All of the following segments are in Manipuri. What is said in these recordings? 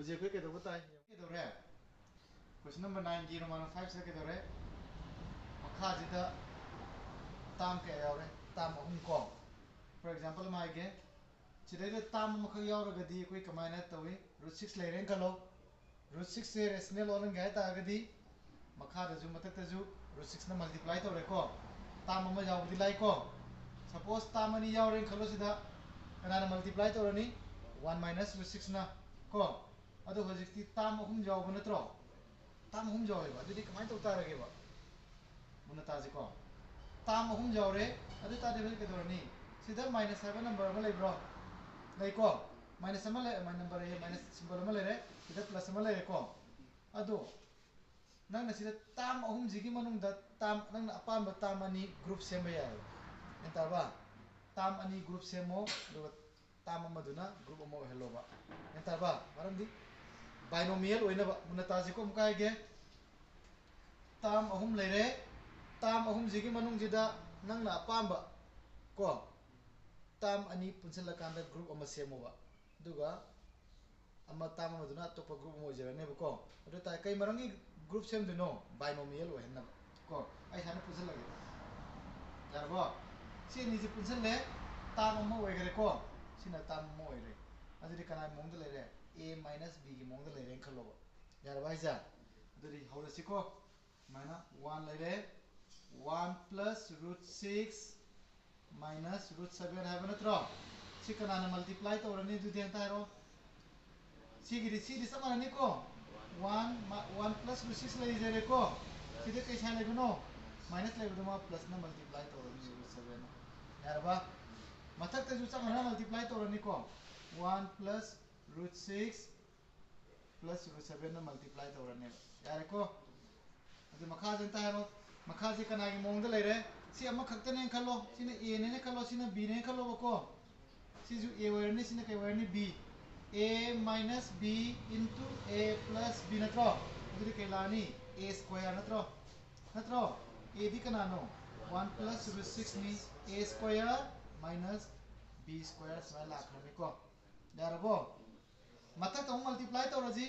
ꯍꯧꯖꯤꯛ ꯑꯩꯈꯣꯏ ꯀꯩꯗꯧꯕ ꯇꯥꯏ ꯀꯩꯗꯧꯔꯦ ꯀ꯭ꯋꯦꯁꯟ ꯅꯝꯕꯔ 9ꯒꯤ ꯔꯣꯃꯥꯟ 5ꯁꯤꯗ ꯀꯩꯗꯧꯔꯦ ꯃꯈꯥꯁꯤꯗ ꯇꯥꯝ ꯀꯌꯥ ꯌꯥꯎꯔꯦ ꯇꯥꯝ 3 ꯀꯣ ꯐꯣꯔ ꯑꯦꯛꯖꯥꯝꯄꯜ ꯑꯃ ꯍꯥꯏꯒꯦ ꯁꯤꯗꯩꯗ ꯇꯥꯝ ꯑꯃꯈꯛ ꯌꯥꯎꯔꯒꯗꯤ ꯑꯩꯈꯣꯏ ꯀꯃꯥꯏꯅ ꯇꯧꯏ √6 ꯂꯩꯔꯦꯅ ꯈꯜꯂꯣ √6 ꯁꯦ ꯔꯦꯁꯅꯦꯜ ꯑꯣꯜꯍꯟꯒꯦ ꯍꯥꯏꯇꯥꯔꯒꯗꯤ ꯃꯈꯥꯗꯁꯨ ꯃꯊꯛꯇꯁꯨ √6ꯅ ꯃꯜꯇꯤꯄ꯭ꯂꯥꯏ ꯇꯧꯔꯦꯀꯣ ꯇꯥꯝ ꯑꯃ ꯌꯥꯎꯕꯗꯤ ꯂꯥꯏꯀꯣ सपोज ताम अनी यावरे खलो सिदा कनाना मल्टीप्लाई तौरनी 1 माइनस √6 को अदो हजिकती ताम अहुम जाव नत्रो ताम अहुम जावेबा अदुदी कमाय तौ तारगेबा मुना ताजे को ताम अहुम जावरे अदु तादे बे केदोरनी सिदा माइनस हाइबा नंबर अमा लेब्रो लेको माइनस अमा ले नंबर ए माइनस सिंबल अमा लेरे सिदा प्लस अमा लेरे को अदो नंगना सिदा ताम अहुम जिगी मनुंगदा ताम नंगना अपांबा ताम अनी ग्रुप सेमबा याय एंताबा ताम अनी ग्रुप सेमो दो ताम अमदुना ग्रुप अमो हेलोबा एंताबा मरमदी बाइनोमियल ओइनबा मुना ताजी को मुकायगे ताम अहुम लेरे ताम अहुम जिगी मनुंगजिदा नंगना अपांबा को ताम अनी पुनसला कांदा ग्रुप अमा सेमोबा दुगा अमा ताम अमदुना अतोपा ग्रुप अमो जेरनेबा को अदु ताय कई मरंगी ग्रुप सेम दुनो बाइनोमियल ओइनबा को आई साने पुनसलागे यारबो सी निजे पुनसले ताम अमा ओइगरे को सिना ताम अमा ओइरे अदुदी कनाय मोंग लेरे a माइनस b की मोंग लेरे खलोबा यारबा इजा अदुदी हौरसी को माइना 1 लेरे 1 प्लस √6 माइनस √7 है नत्रो सी कनाना मल्टीप्लाई तौरनी दुदी अंता हेरो सी समाननी को 1 प्लस √6 लेरे को सीदे कैसा लेबनो माइनस लेबदमा प्लस ना मल्टीप्लाई तौरनी √7 यारबा मथक ते जुचा मना मल्टीप्लाई तौरनी को 1 प्लस √6 प्लस √7 ना मल्टीप्लाई तौरने यारे को अदु मखा जनता हेरो मखा जी कनागी मोंग लेरे सी अमा खक्तने खलो सिने a ने खलो सिने b ने खलो बको सी जु a वरनी सिने के वरनी b a minus b into a plus b नत्रो अदु के लानी a स्क्वायर नत्रो नत्रो a दी कनानो 1 प्लस √6 नी a square minus b square समा लाखरने को यारबो मथक तो मल्टीप्लाई तौरजी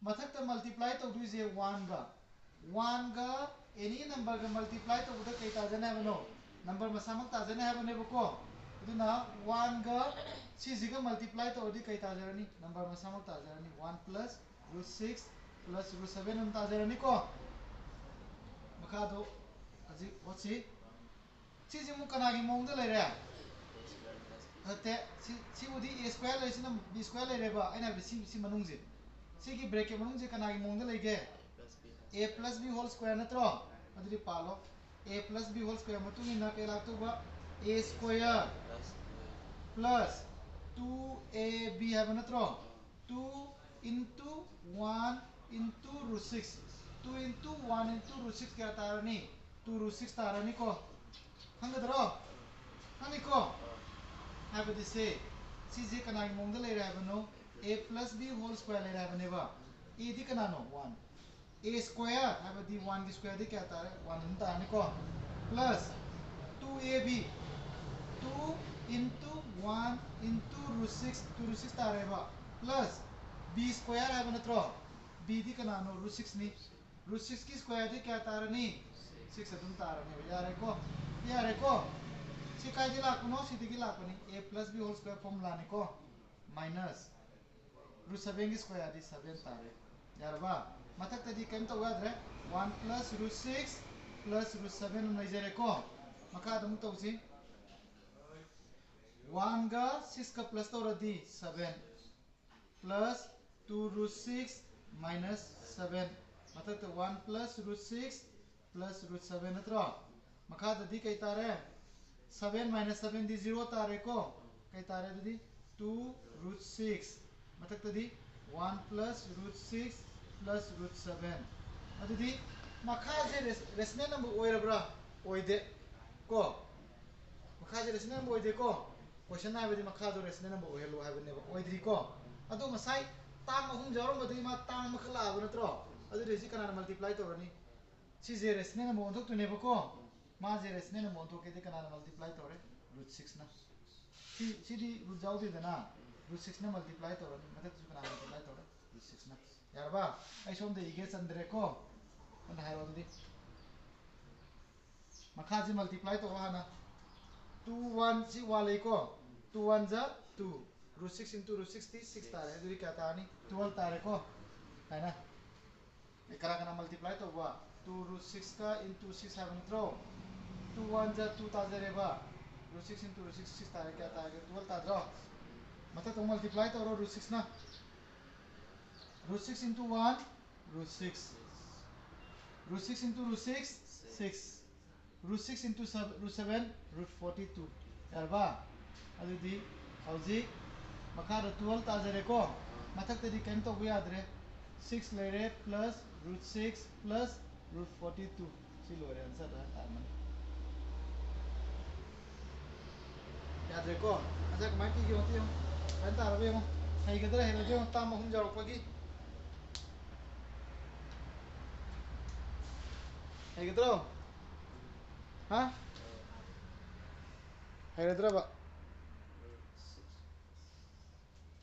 मथक तो मल्टीप्लाई तौदुजे 1 गा एनी नंबर गा मल्टीप्लाई तौबदा कई ताजने हबनो नंबर मसामक ताजने हबने बको अदुना 1 गा सिजिगा मल्टीप्लाई तौदी कई ताजरनी नंबर मसामक ताजरनी 1 प्लस √6 प्लस √7 हम ताजरनी को मखादो अजी वछि सिजि मु कनागी मोंग लेरे अते सी उदी a स्क्वायर लेसिना b स्क्वायर लेरेबा आइना सी मनुंगजे सिगी ब्रैकेट मनुंगजे कनागी मोंग लेगे a plus b whole square नत्रो अदुदी पालो a plus b whole square मतुनी ना के लातुबा a square plus 2ab है नत्रो 2 into 1 into √6 2 into 1 into √6 क्या तारनी 2 √6 तारनी को हंगदरो हंगी को हाबदी से सीजे कनागी मोंग ले रहा है बनो a plus b whole square ले रहा है बनेबा a दी कनानो 1 a square हाबदी 1 की स्क्वायर दी क्या तारे 1 हम तारनी को plus 2ab 2 into 1 into √6 2 √6 तारेबा plus b square है बनत्रो b दी कनानो √6 नी √6 की स्क्वायर दी क्या तारनी 6 अदुम तारने यारे को सी काय दी लाकुनो सी दी लाकुनी a plus b whole square formula ने को माइनस √7 की स्क्वायर दी 7 तारे यारबा मथक तदी केम तो वाद्रे 1 plus √6 plus √7 नइजरे को मका दम तोसी 1 गा 6 का प्लस तो रदी 7 plus 2 √6 minus 7 मथक तो 1 plus √6 plus √7 नत्रो मका ददी कई तारे 7 minus 7 दी 0 तारे को कई तारे ददी 2 √6 मथक तदी 1 plus √6 plus √7 अदुदी मखा जे रेशनल नंबर ओइरब्रा ओइदे को मखा जे रेशनल नंबर ओइदे को क्वेश्चन आबदी मखा जो रेशनल नंबर ओइलो हाबने ओइद्री को अदु मसाई ताम अहुम जरो मदि मा ताम मखला आब नत्रो अदु रेजि कनाना मल्टीप्लाई तोरनी सी जे रेशनल नंबर ओंथोक तुने बको मा जे रेशनल नंबर ओंथोक के कनाना मल्टीप्लाई तोरे √6 ना सी दी रुट जाउ दे ना √6 ना मल्टीप्लाई तोरनी मतलब कनाना मल्टीप्लाई तोरे 6 na yarba ai som de ige chandre ko an hairo di makha ji multiply to hana 2 1 si wale ko 2 1 za 2 root 6 into root 66 tare duri kya tani 12 tare ko hai na ekara kana multiply to ba 2 root 6 ka into 6 have nitro 2 1 za 2 ta jare ba root 6 into root 66 tare kya tare 12 ta dro mata to multiply to root 6 na root 6 into 1 root 6 root 6 into root 6 6 root 6 into root 7 root 42 yarba adudi hauji makara 12 ta jare ko mathak te di ken to bu yadre 6 lere plus root 6 plus root 42 si lore answer ra tarman yadre ko aja kamai ki gi hoti ho kan ta rabe ho hai gadra he rabe ho ta ma hum jaro ko gi hai gadra ha hai gadra ba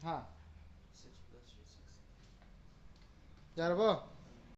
ha yarbo